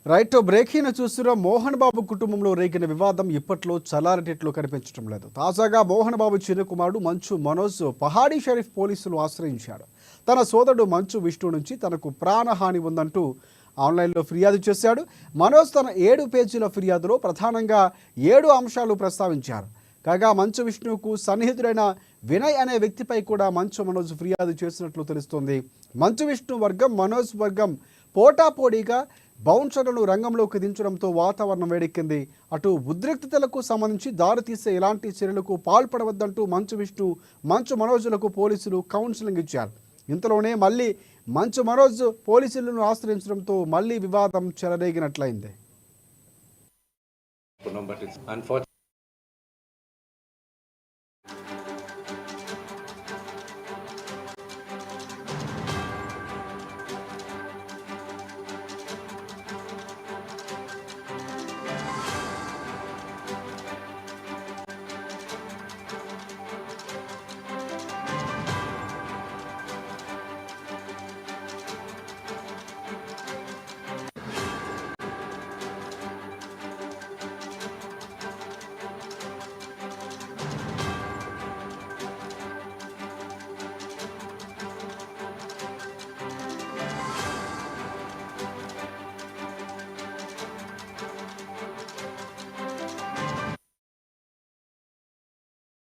Right breaking చూస్తున్న మోహన్ బాబు కుటుంబంలో రేగిన వివాదం ఇప్పట్లో చల్లారేటట్లు కనిపించడం లేదు. తాజాగా మోహన్ బాబు చిన్న కుమారుడు మంచు మనోజ్ పహాడీ షరీఫ్ పోలీసులు ఆశ్రయించాడు. తన సోదరుడు మంచు విష్ణు నుంచి తనకు ప్రాణహాని ఉందంటూ ఆన్లైన్లో ఫిర్యాదు చేశాడు. మనోజ్ తన 7 పేజీల ఫిర్యాదులో ప్రధానంగా 7 అంశాలు ప్రస్తావించారు. కాగా మంచు విష్ణువుకు సన్నిహితుడైన వినయ్ అనే వ్యక్తిపై కూడా మంచు మనోజ్ ఫిర్యాదు చేసినట్లు తెలుస్తోంది. మంచు విష్ణు వర్గం మనోజ్ వర్గం పోటాపోటీగా బౌన్సర్లను రంగంలోకి దించడంతో వాతావరణం వేడెక్కింది. అటు ఉద్రిక్తతలకు సంబంధించి దారితీసే ఎలాంటి చర్యలకు పాల్పడవద్దంటూ మంచు విష్ణు మంచు మనోజులకు పోలీసులు కౌన్సిలింగ్ ఇచ్చారు. ఇంతలోనే మళ్ళీ మంచు మనోజ్ పోలీసులను ఆశ్రయించడంతో మళ్ళీ వివాదం చెలరేగినట్లయింది.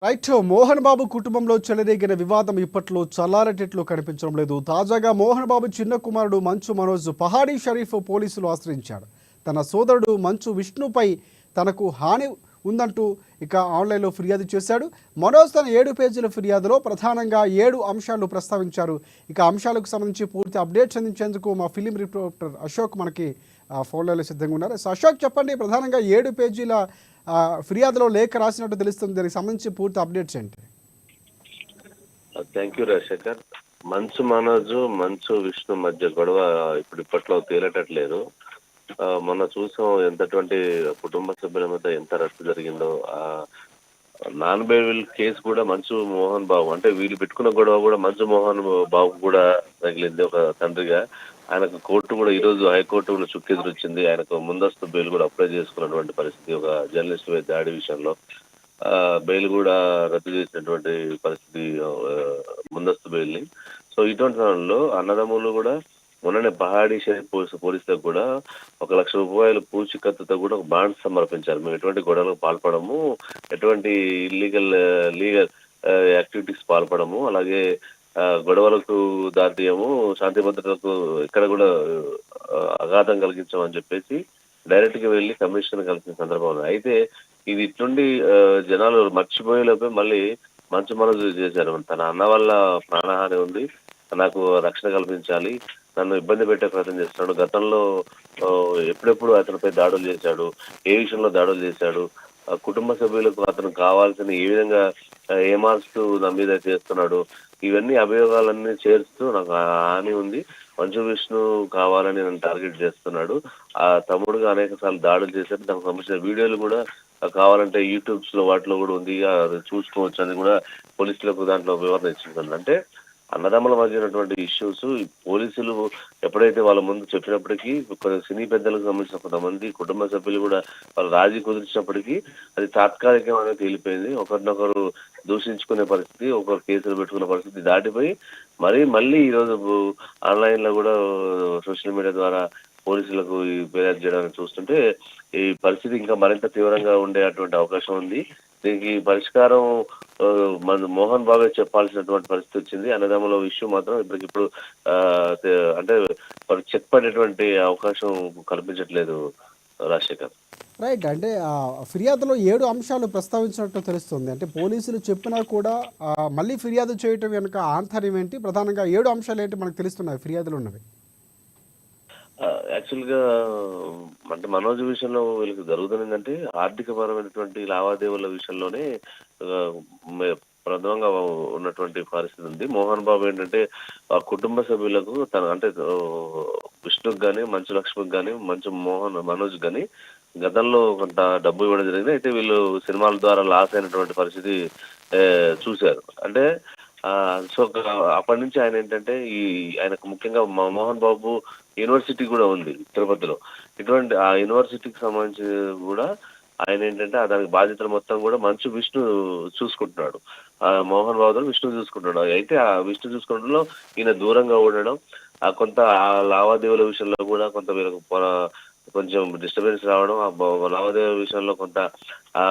రైట్ మోహన్ బాబు కుటుంబంలో చెలరేగిన వివాదం ఇప్పట్లో చల్లారేటట్లు కనిపించడం లేదు. తాజాగా మోహన్ బాబు చిన్న కుమారుడు మంచు మనోజ్ పహాడీ షరీఫ్ పోలీసులు ఆశ్రయించాడు. తన సోదరుడు మంచు విష్ణుపై తనకు హాని ఉందంటూ ఆన్లైన్లో ఫిర్యాదు చేశాడు. మనోజ్ తన 7 పేజీల ఫిర్యాదులో ప్రధానంగా 7 అంశాలు ప్రస్తావించారు. అంశాలకు సంబంధించి పూర్తి అప్డేట్స్ అందించేందుకు మా ఫిలిం రిపోర్టర్ అశోక్ మనకి ఫోన్లో సిద్ధంగా ఉన్నారు. సో అశోక్, చెప్పండి, ప్రధానంగా 7 పేజీల ఫిర్యాదులో లేఖ రాసినట్టు తెలుస్తుంది. దానికి సంబంధించి పూర్తి అప్డేట్స్ ఏంటి? Thank you Rajasekhar. మంచు మనోజ్ మంచు విష్ణు మధ్య గొడవ ఇప్పట్లో తేలటట్లేదు. మొన్న చూసాం ఎంతటువంటి కుటుంబ సభ్యుల మధ్య ఎంత రద్దు జరిగిందో. నాన్ బెయిల్ కేసు కూడా మంచు మోహన్ బాబు, అంటే వీళ్ళు పెట్టుకున్న గొడవ కూడా మంచు మోహన్ బాబు కూడా తగిలింది ఒక తండ్రిగా. ఆయనకు కోర్టు కూడా ఈరోజు హైకోర్టు కూడా చుక్కెదురొచ్చింది. ఆయనకు ముందస్తు బెయిల్ కూడా అప్లై చేసుకున్నటువంటి పరిస్థితి. ఒక జర్నలిస్ట్ మీద దాడి విషయంలో బెయిల్ కూడా రద్దు చేసినటువంటి పరిస్థితి, ముందస్తు బెయిల్ ని. సో ఇటువంటి సమయంలో అన్నదమ్ములు కూడా మొన్ననే పహాడీ షరీఫ్ పోలీసులకు కూడా 1 లక్ష రూపాయలు పూచికత్తుతో కూడా ఒక బాండ్ సమర్పించారు. మేము ఎటువంటి గొడవలకు పాల్పడము, ఎటువంటి లీగల్ యాక్టివిటీస్ పాల్పడము, అలాగే గొడవలకు దారితీయము, శాంతి భద్రతలకు ఎక్కడ కూడా అఘాతం కలిగించామని చెప్పేసి డైరెక్ట్ గా వెళ్ళి కమిషనర్ కలిసిన సందర్భంలో. అయితే ఇది ఇట్లుండి జనాలు మర్చిపోయేలోపే మళ్ళీ మంచు మనోజ్ చేశారు. తన అన్న వల్ల ప్రాణహాని ఉంది, నాకు రక్షణ కల్పించాలి, నన్ను ఇబ్బంది పెట్టే ప్రయత్నం చేస్తున్నాడు, గతంలో ఎప్పుడెప్పుడు అతనిపై దాడులు చేశాడు, ఏ విషయంలో దాడులు చేశాడు, కుటుంబ సభ్యులకు అతను కావాల్సిన ఏ విధంగా ఏమార్స్తూ నా మీద చేస్తున్నాడు, ఇవన్నీ అభియోగాలన్నీ చేరుస్తూ నాకు హాని ఉంది, మంచు విష్ణు కావాలని నన్ను టార్గెట్ చేస్తున్నాడు, ఆ తమ్ముడుగా అనేక సార్లు దాడులు చేశారు, దానికి సంబంధించిన వీడియోలు కూడా కావాలంటే యూట్యూబ్స్ లో వాటిలో కూడా ఉంది, చూసుకోవచ్చు అని కూడా పోలీసులకు దాంట్లో వివరణ ఇచ్చింది. అంటే అన్నదమ్ముల మధ్య ఉన్నటువంటి ఇష్యూస్ పోలీసులు ఎప్పుడైతే వాళ్ళ ముందు చెప్పినప్పటికీ, కొన్ని సినీ పెద్దలకు సంబంధించిన కొంతమంది కుటుంబ సభ్యులు కూడా వాళ్ళు రాజీ కుదిర్చినప్పటికీ అది తాత్కాలికంగా తేలిపోయింది. ఒకరినొకరు దూషించుకునే పరిస్థితి, ఒకరు కేసులు పెట్టుకునే పరిస్థితి దాటిపోయి మళ్ళీ ఈరోజు ఆన్లైన్ లో కూడా సోషల్ మీడియా ద్వారా పోలీసులకు ఫిర్యాదు చేయడానికి చూస్తుంటే ఈ పరిస్థితి ఇంకా మరింత తీవ్రంగా ఉండేటువంటి అవకాశం ఉంది. దీనికి పరిష్కారం మోహన్ బాబు చెప్పాల్సినటువంటి పరిస్థితి వచ్చింది. అన్నదమ్ముల విషయం మాత్రం ఇప్పటికిప్పుడు అంటే చెక్ పడేటువంటి అవకాశం కల్పించట్లేదు రాజశేఖర్. రైట్, అంటే ఫిర్యాదులో 7 అంశాలు ప్రస్తావించినట్టు తెలుస్తుంది. అంటే పోలీసులు చెప్పినా కూడా మళ్ళీ ఫిర్యాదు చేయటం వెనుక ఆంతర్యం ఏంటి? ప్రధానంగా 7 అంశాలు ఏంటి మనకు తెలుస్తున్నాయి ఫిర్యాదులు ఉన్నవి? యాక్చువల్ గా అంటే మనోజ్ విషయంలో వీళ్ళకి జరుగుతుంది ఏంటంటే ఆర్థిక పరమైనటువంటి లావాదేవీల విషయంలోనే ప్రధానంగా ఉన్నటువంటి పరిస్థితి ఉంది. మోహన్ బాబు ఏంటంటే ఆ కుటుంబ సభ్యులకు అంటే విష్ణుకి కానీ, మంచు లక్ష్మికి కానీ, మనోజ్ కానీ గతంలో కొంత డబ్బు ఇవ్వడం జరిగింది. అయితే వీళ్ళు సినిమాల ద్వారా లాస్ అయినటువంటి పరిస్థితి చూశారు. అంటే సో అప్పటి నుంచి ఆయన ఏంటంటే ఆయనకు ముఖ్యంగా మోహన్ బాబు యూనివర్సిటీ కూడా ఉంది తిరుపతిలో. ఇటువంటి ఆ యూనివర్సిటీకి సంబంధించి కూడా ఆయన ఏంటంటే దానికి బాధ్యతలు మొత్తం కూడా మంచు విష్ణు చూసుకుంటున్నాడు. మోహన్ బాబు విష్ణు చూసుకుంటున్నాడు. అయితే ఆ విష్ణు చూసుకోవడంలో ఈయన దూరంగా ఉండడం, కొంత ఆ లావాదేవీల విషయంలో కూడా కొంత వీళ్ళకు కొంచెం డిస్టర్బెన్స్ రావడం, లావాదేవీల విషయంలో కొంత ఆ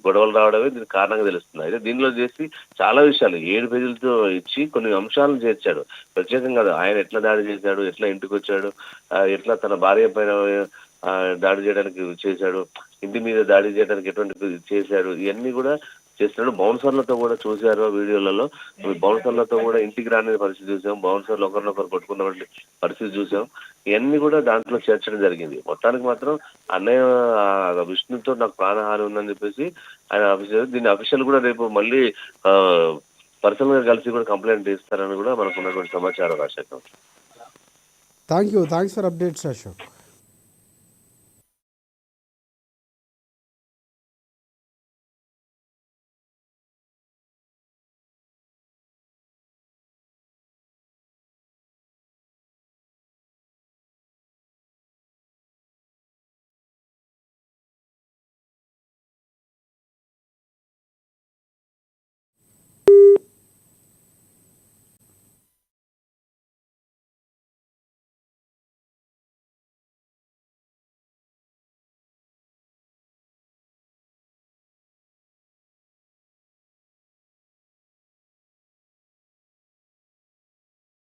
గొడవలు రావడమే దీనికి కారణంగా తెలుస్తుంది. అయితే దీనిలో చేసి చాలా విషయాలు 7 పేజీలతో ఇచ్చి కొన్ని అంశాలను చేర్చాడు. ప్రత్యేకంగా ఆయన ఎట్లా దాడి చేశాడు, ఎట్లా ఇంటికి వచ్చాడు, ఎట్లా తన భార్య పైన దాడి చేయడానికి చేశాడు, ఇంటి మీద దాడి చేయడానికి ఎటువంటి చేశాడు, ఇవన్నీ కూడా చేస్తున్నాడు. బౌన్సర్లతో కూడా చూశారు వీడియోలలో. బౌన్సర్లతో కూడా ఇంటికి రాని పరిస్థితి చూసాం. బౌన్సర్లు ఒకరినొకరు కొట్టుకున్నటువంటి పరిస్థితి చూసాం. ఇవన్నీ కూడా దాంట్లో చేర్చడం జరిగింది. మొత్తానికి మాత్రం అన్నయ్య విష్ణుతో నాకు ప్రాణహాని ఉందని చెప్పేసి ఆయన దీన్ని అఫీషియల్ కూడా రేపు మళ్ళీ పర్సనల్ గా కలిసి కూడా కంప్లైంట్ ఇస్తారని కూడా మనకు ఉన్నటువంటి సమాచారం. Rajasekhar, thank you, thanks for updates Ashok.